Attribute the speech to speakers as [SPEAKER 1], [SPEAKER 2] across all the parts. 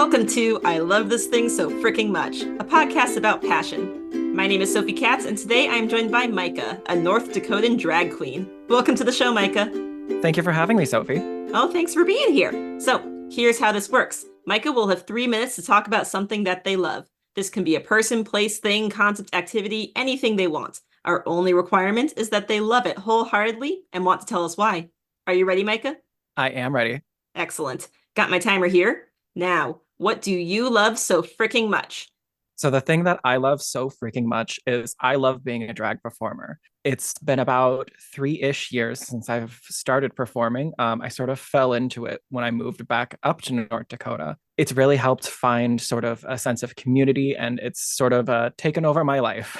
[SPEAKER 1] Welcome to I Love This Thing So Fricking Much, a podcast about passion. My name is Sophie Katz, and today I'm joined by Myka, a North Dakotan drag queen. Welcome to the show, Myka.
[SPEAKER 2] Thank you for having me, Sophie.
[SPEAKER 1] Oh, thanks for being here. So, here's how this works. Myka will have 3 minutes to talk about something that they love. This can be a person, place, thing, concept, activity, anything they want. Our only requirement is that they love it wholeheartedly and want to tell us why. Are you ready, Myka?
[SPEAKER 2] I am ready.
[SPEAKER 1] Excellent. Got my timer here. Now, what do you love so freaking much?
[SPEAKER 2] So the thing that I love so freaking much is I love being a drag performer. It's been about 3-ish years since I've started performing. I sort of fell into it when I moved back up to North Dakota. It's really helped find sort of a sense of community, and it's sort of taken over my life.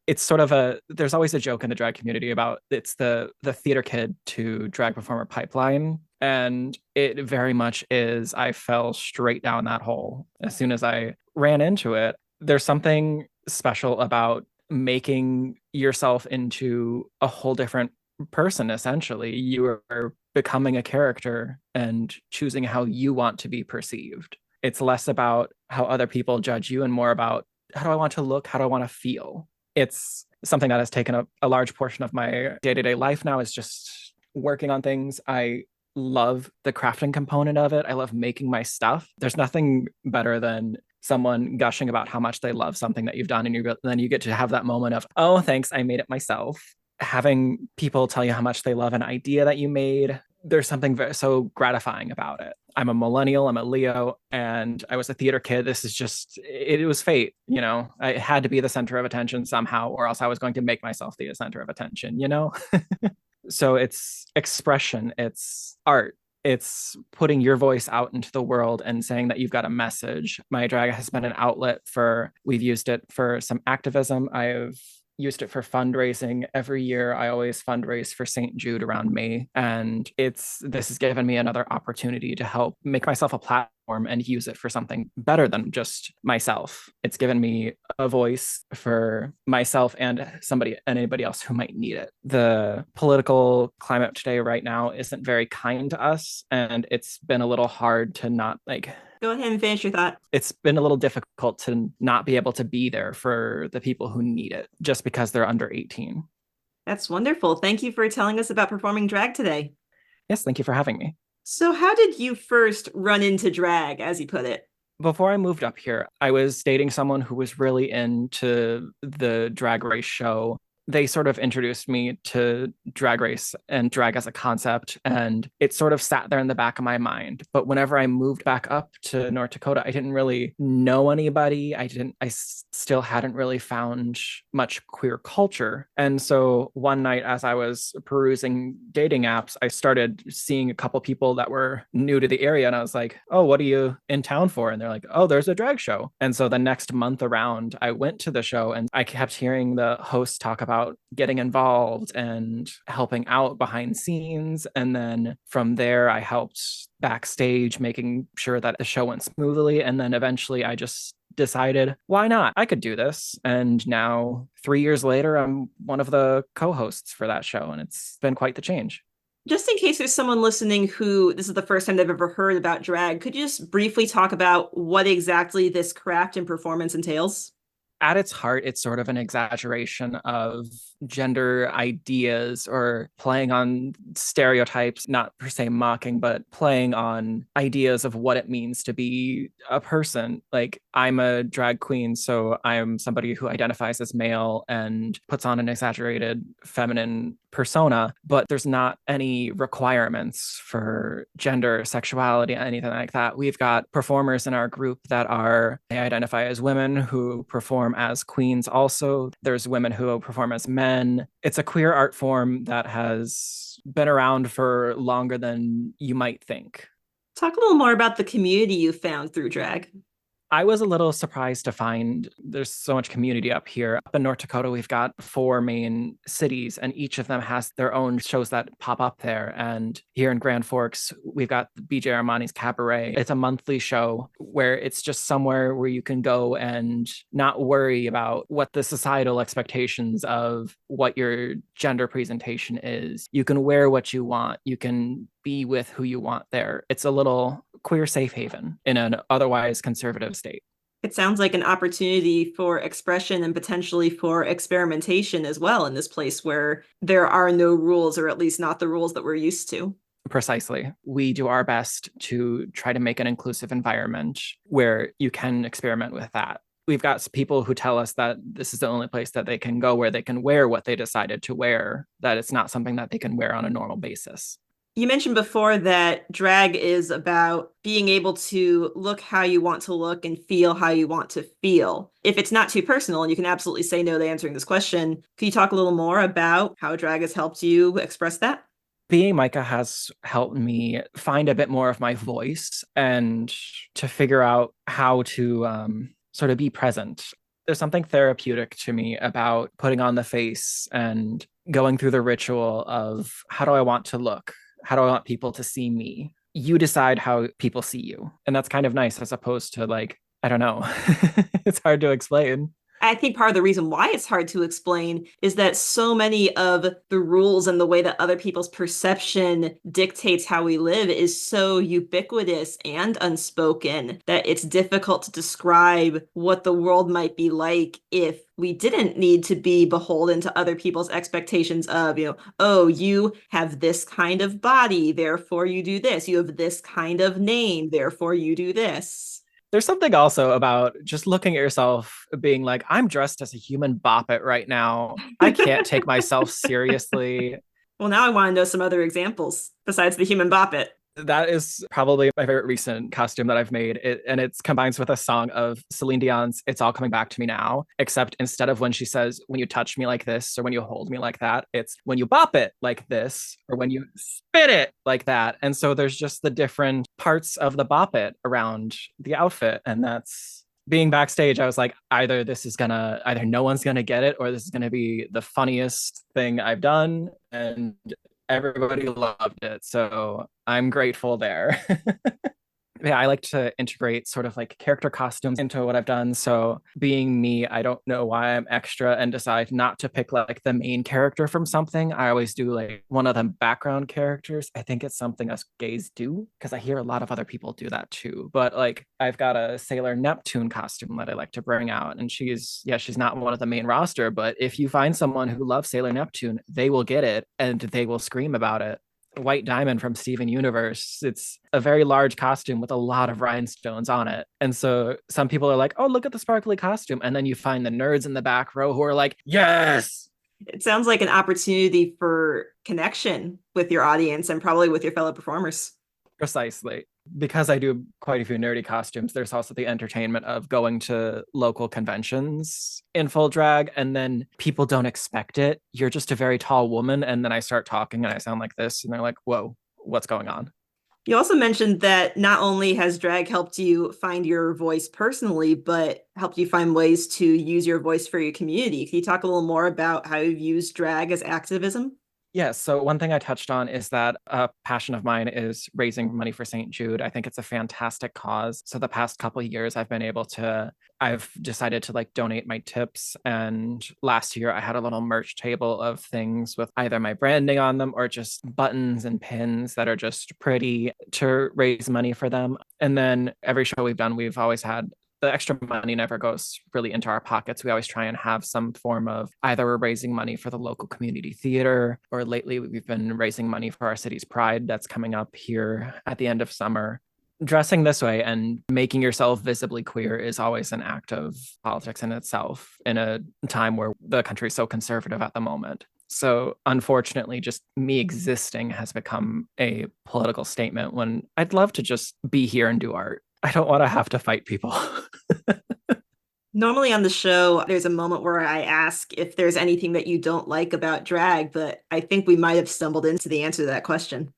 [SPEAKER 2] It's sort of there's always a joke in the drag community about it's the theater kid to drag performer pipeline. And it very much is. I fell straight down that hole as soon as I ran into it. There's something special about making yourself into a whole different person, essentially. You are becoming a character and choosing how you want to be perceived. It's less about how other people judge you and more about how do I want to look? How do I want to feel? It's something that has taken a large portion of my day-to-day life now, is just working on things. I love the crafting component of it. I love making my stuff. There's nothing better than someone gushing about how much they love something that you've done, and then you get to have that moment of, oh, thanks, I made it myself. Having people tell you how much they love an idea that you made, there's something so gratifying about it. I'm a millennial, I'm a Leo, and I was a theater kid. This is just, it was fate, you know? I had to be the center of attention somehow, or else I was going to make myself the center of attention, you know? So it's expression, it's art, it's putting your voice out into the world and saying that you've got a message. My drag has been an outlet we've used it for some activism. I've used it for fundraising. Every year I always fundraise for St. Jude around May. And this has given me another opportunity to help make myself a platform and use it for something better than just myself. It's given me a voice for myself and anybody else who might need it. The political climate today right now isn't very kind to us, and it's been a little hard to not
[SPEAKER 1] Go ahead and finish your thought.
[SPEAKER 2] It's been a little difficult to not be able to be there for the people who need it just because they're under 18.
[SPEAKER 1] That's wonderful. Thank you for telling us about performing drag today.
[SPEAKER 2] Yes, thank you for having me.
[SPEAKER 1] So how did you first run into drag, as you put it?
[SPEAKER 2] Before I moved up here, I was dating someone who was really into the Drag Race show. They sort of introduced me to Drag Race and drag as a concept, and it sort of sat there in the back of my mind. But whenever I moved back up to North Dakota, I didn't really know anybody. I still hadn't really found much queer culture. And so one night, as I was perusing dating apps, I started seeing a couple people that were new to the area, and I was like, oh, what are you in town for? And they're like, oh, there's a drag show. And so the next month around, I went to the show, and I kept hearing the host talk about getting involved and helping out behind scenes. And then from there, I helped backstage, making sure that the show went smoothly. And then eventually I just decided, why not? I could do this. And now 3 years later, I'm one of the co-hosts for that show. And it's been quite the change.
[SPEAKER 1] Just in case there's someone listening who this is the first time they've ever heard about drag, could you just briefly talk about what exactly this craft and performance entails?
[SPEAKER 2] At its heart, it's sort of an exaggeration of gender ideas, or playing on stereotypes, not per se mocking, but playing on ideas of what it means to be a person. Like, I'm a drag queen, so I'm somebody who identifies as male and puts on an exaggerated feminine persona, but there's not any requirements for gender, sexuality, anything like that. We've got performers in our group they identify as women who perform as queens also. There's women who perform as men. It's a queer art form that has been around for longer than you might think.
[SPEAKER 1] Talk a little more about the community you found through drag.
[SPEAKER 2] I was a little surprised to find there's so much community up here. Up in North Dakota, we've got 4 main cities, and each of them has their own shows that pop up there. And here in Grand Forks, we've got BJ Armani's Cabaret. It's a monthly show where it's just somewhere where you can go and not worry about what the societal expectations of what your gender presentation is. You can wear what you want. You can be with who you want there. It's a little queer safe haven in an otherwise conservative state.
[SPEAKER 1] It sounds like an opportunity for expression and potentially for experimentation as well in this place where there are no rules, or at least not the rules that we're used to.
[SPEAKER 2] Precisely. We do our best to try to make an inclusive environment where you can experiment with that. We've got people who tell us that this is the only place that they can go where they can wear what they decided to wear, that it's not something that they can wear on a normal basis.
[SPEAKER 1] You mentioned before that drag is about being able to look how you want to look and feel how you want to feel. If it's not too personal, and you can absolutely say no to answering this question, can you talk a little more about how drag has helped you express that?
[SPEAKER 2] Being Myka has helped me find a bit more of my voice and to figure out how to sort of be present. There's something therapeutic to me about putting on the face and going through the ritual of how do I want to look? How do I want people to see me? You decide how people see you. And that's kind of nice as opposed to like, I don't know. It's hard to explain.
[SPEAKER 1] I think part of the reason why it's hard to explain is that so many of the rules and the way that other people's perception dictates how we live is so ubiquitous and unspoken that it's difficult to describe what the world might be like if we didn't need to be beholden to other people's expectations of, oh, you have this kind of body, therefore you do this. You have this kind of name, therefore you do this.
[SPEAKER 2] There's something also about just looking at yourself being like, I'm dressed as a human boppet right now. I can't take myself seriously.
[SPEAKER 1] Well, now I want to know some other examples besides the human bop it.
[SPEAKER 2] That is probably my favorite recent costume that I've made. And it combines with a song of Celine Dion's It's All Coming Back to Me Now, except instead of when she says, when you touch me like this, or when you hold me like that, it's when you bop it like this, or when you spit it like that. And so there's just the different parts of the bop it around the outfit. And that's being backstage. I was like, either no one's gonna get it, or this is gonna be the funniest thing I've done. And everybody loved it. So I'm grateful there. Yeah, I like to integrate sort of like character costumes into what I've done. So being me, I don't know why I'm extra and decide not to pick like the main character from something. I always do like one of the background characters. I think it's something us gays do because I hear a lot of other people do that too. But like I've got a Sailor Neptune costume that I like to bring out. And she's not one of the main roster, but if you find someone who loves Sailor Neptune, they will get it and they will scream about it. White Diamond from Steven Universe. It's a very large costume with a lot of rhinestones on it. And so some people are like, oh, look at the sparkly costume. And then you find the nerds in the back row who are like, yes.
[SPEAKER 1] It sounds like an opportunity for connection with your audience and probably with your fellow performers.
[SPEAKER 2] Precisely. Because I do quite a few nerdy costumes, there's also the entertainment of going to local conventions in full drag, and then people don't expect it. You're just a very tall woman, and then I start talking and I sound like this, and they're like, whoa, what's going on?
[SPEAKER 1] You also mentioned that not only has drag helped you find your voice personally, but helped you find ways to use your voice for your community. Can you talk a little more about how you've used drag as activism?
[SPEAKER 2] Yeah, so one thing I touched on is that a passion of mine is raising money for St. Jude. I think it's a fantastic cause. So the past couple of years, I've decided to like donate my tips. And last year, I had a little merch table of things with either my branding on them or just buttons and pins that are just pretty to raise money for them. And then every show we've done, we've always had the extra money never goes really into our pockets. We always try and have some form of either we're raising money for the local community theater, or lately we've been raising money for our city's pride that's coming up here at the end of summer. Dressing this way and making yourself visibly queer is always an act of politics in itself in a time where the country is so conservative at the moment. So unfortunately, just me existing has become a political statement when I'd love to just be here and do art. I don't want to have to fight people.
[SPEAKER 1] Normally on the show, there's a moment where I ask if there's anything that you don't like about drag, but I think we might have stumbled into the answer to that question.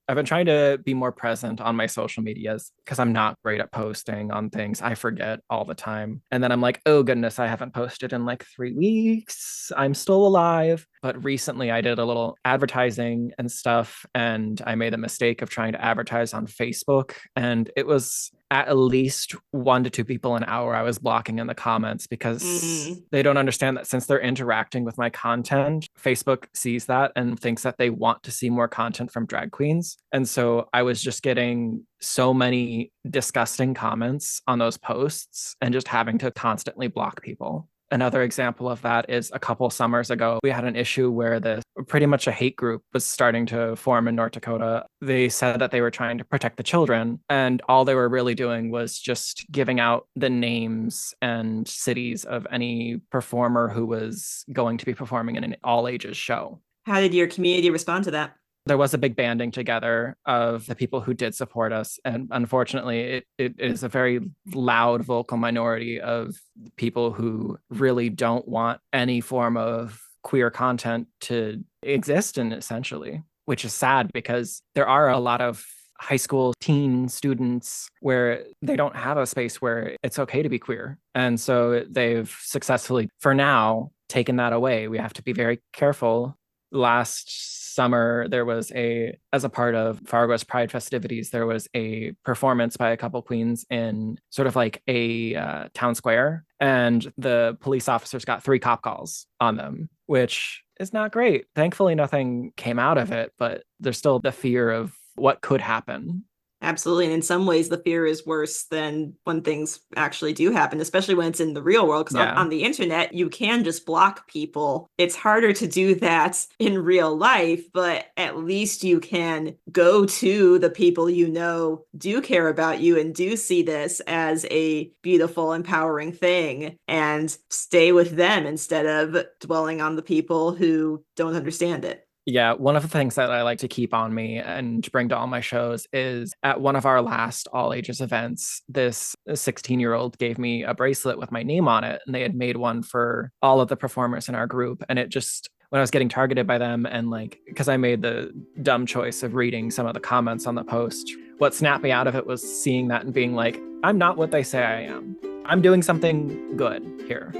[SPEAKER 2] I've been trying to be more present on my social medias because I'm not great at posting on things. I forget all the time. And then I'm like, oh goodness, I haven't posted in like 3 weeks. I'm still alive. But recently I did a little advertising and stuff, and I made a mistake of trying to advertise on Facebook. And it was at least 1 to 2 people an hour I was blocking in the comments because
[SPEAKER 1] Mm.
[SPEAKER 2] they don't understand that since they're interacting with my content, Facebook sees that and thinks that they want to see more content from drag queens. And so I was just getting so many disgusting comments on those posts and just having to constantly block people. Another example of that is a couple summers ago, we had an issue where the pretty much a hate group was starting to form in North Dakota. They said that they were trying to protect the children, and all they were really doing was just giving out the names and cities of any performer who was going to be performing in an all ages show.
[SPEAKER 1] How did your community respond to that?
[SPEAKER 2] There was a big banding together of the people who did support us. And unfortunately, it is a very loud vocal minority of people who really don't want any form of queer content to exist in, essentially, which is sad because there are a lot of high school teen students where they don't have a space where it's okay to be queer. And so they've successfully, for now, taken that away. We have to be very careful. Last summer, there was as a part of Fargo's Pride festivities, there was a performance by a couple queens in sort of like a town square, and the police officers got 3 cop calls on them, which is not great. Thankfully, nothing came out of it, but there's still the fear of what could happen.
[SPEAKER 1] Absolutely. And in some ways, the fear is worse than when things actually do happen, especially when it's in the real world. Because on the internet, you can just block people. It's harder to do that in real life, but at least you can go to the people you know do care about you and do see this as a beautiful, empowering thing and stay with them instead of dwelling on the people who don't understand it.
[SPEAKER 2] Yeah, one of the things that I like to keep on me and bring to all my shows is at one of our last all ages events, this 16-year-old gave me a bracelet with my name on it, and they had made one for all of the performers in our group. And it just, when I was getting targeted by them, and like, because I made the dumb choice of reading some of the comments on the post, what snapped me out of it was seeing that and being like, I'm not what they say I am. I'm doing something good here.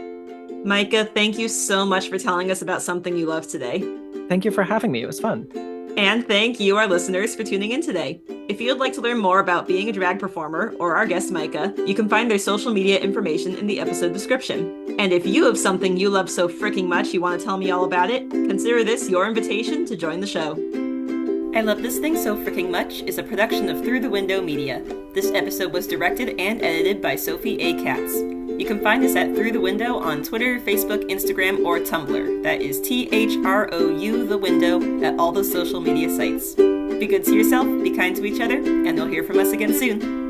[SPEAKER 1] Myka, thank you so much for telling us about something you love today.
[SPEAKER 2] Thank you for having me. It was fun.
[SPEAKER 1] And thank you, our listeners, for tuning in today. If you'd like to learn more about being a drag performer or our guest Myka, you can find their social media information in the episode description. And if you have something you love so freaking much you want to tell me all about it, consider this your invitation to join the show. I Love This Thing So Freaking Much is a production of Through the Window Media. This episode was directed and edited by Sophie A. Katz. You can find us at Through the Window on Twitter, Facebook, Instagram, or Tumblr. That is THROU the Window at all the social media sites. Be good to yourself, be kind to each other, and you'll hear from us again soon.